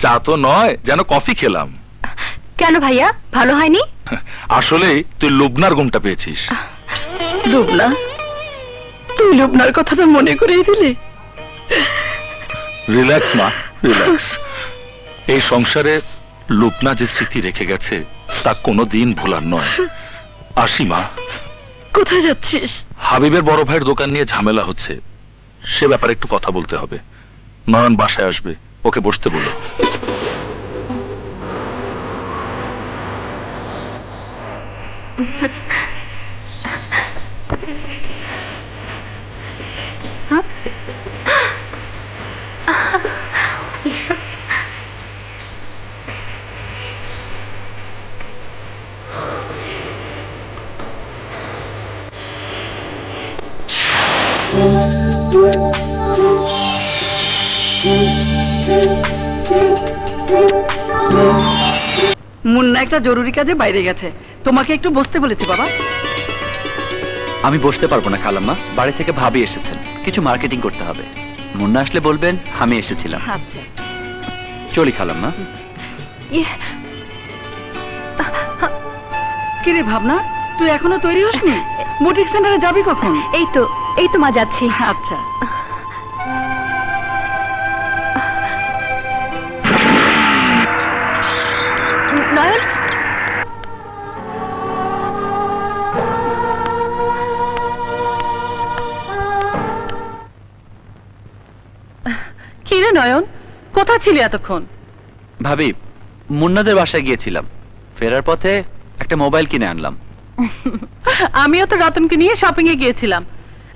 চা তো নয়, যেন কফি খেলাম। কেন ভাইয়া, ভালো হয়নি? আসলে তুই লুবনার ঘুমটা পেয়েছিস। লুবনা? তুই লুবনার কথাটা মনে করিয়ে দিলি। রিল্যাক্স মা, রিল্যাক্স। এই সংসারে লুবনা যে স্মৃতি রেখে গেছে তা কোনোদিন ভোলার নয়। আসি মা। কোথায় যাচ্ছিস? হাবিবের বড় ভাইয়ের দোকান নিয়ে ঝামেলা হচ্ছে, সে ব্যাপারে একটু কথা বলতে হবে। নয়ন বাসায় আসবে, ওকে বসতে বলো। মুন্না একটা জরুরি কাজে বাইরে গেছে, তোমাকে একটু বসতে বলেছে বাবা। আমি বসতে পারবো না খালাম্মা, বাড়ি থেকে ভাবি এসেছেন, কিছু মার্কেটিং করতে হবে। মুন্না আসলে বলবেন আমি এসেছিলাম। আচ্ছা চলি খালাম্মা। কিরে ভাবনা, তুই এখনো তৈরি হসনি? বুটিক সেন্টারে যাবি কখন? এই তো মা যাচ্ছি। আচ্ছা। নয়ন, কিরে নয়ন, কোথায় ছিলি এতক্ষণ? ভাবি, মুন্নাদের বাসায় গিয়েছিলাম, ফেরার পথে একটা মোবাইল কিনে আনলাম। আমিও তো রতনকে নিয়ে শপিং এ গিয়েছিলাম,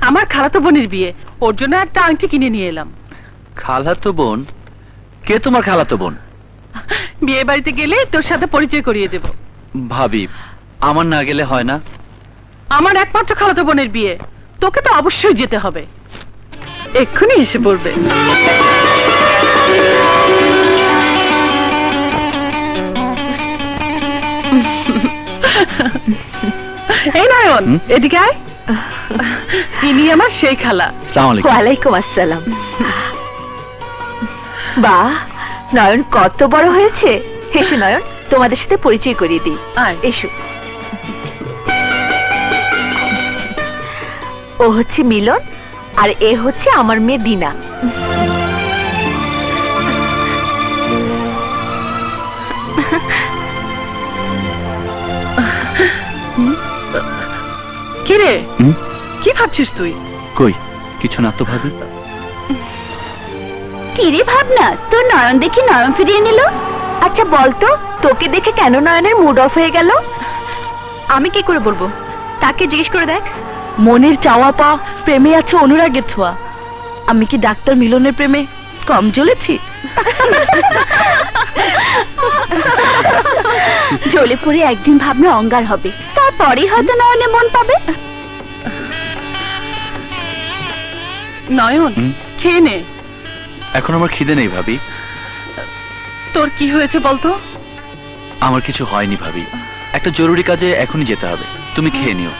আমার খালাতো বোনের বিয়ে, ওর জন্য একটা আংটি কিনে নিয়ে এলাম। খালাতো বোন? কে তোমার খালাতো বোন? বিয়ে বাড়িতে গেলে তোর সাথে পরিচয় করিয়ে দেব। ভাবি, আমার না গেলে হয় না? আমার একমাত্র খালাতো বোনের বিয়ে, তোকে তো অবশ্যই যেতে হবে। এক্ষুনি এসে পড়বে। এই নয়ন, এদিকে আয়। ইনি আমার সেই খালা। আসসালামু আলাইকুম। ওয়ালাইকুম আসসালাম। বাহ, নয়ন কত বড় হয়েছে। এসো নয়ন, তোমাদের সাথে পরিচয় করিয়ে দিই। এসো। ও হচ্ছে মিলন, আর এ হচ্ছে আমার মেয়ে দিনা। কিরে, কি ভাবছিস তুই? কই কিছু না তো ভাবি। কিরে ভাবনা, তোর নয়ন দেখি নয়ন ফিরিয়ে নিল। আচ্ছা বলতো, তোকে দেখে কেন নয়নের মুড অফ হয়ে গেল? আমি কি করে বলবো, তাকে জিজ্ঞেস করে দেখ। মনের চাওয়া পাওয়া, প্রেমে আছে অনুরাগের ছোঁয়া। আমি কি ডাক্তার মিলনের প্রেমে কম জ্বলেছি? জ্বলে পড়ে একদিন ভাবনা অঙ্গার হবে, তারপরেই হয়তো নয়নে মন পাবে। নয়ন, খেয়ে নে। এখন আমার খিদে নেই ভাবি। তোর কি হয়েছে বলতো? আমার কিছু হয়নি ভাবি, একটা জরুরি কাজে এখনই যেতে হবে, তুমি খেয়ে নিও।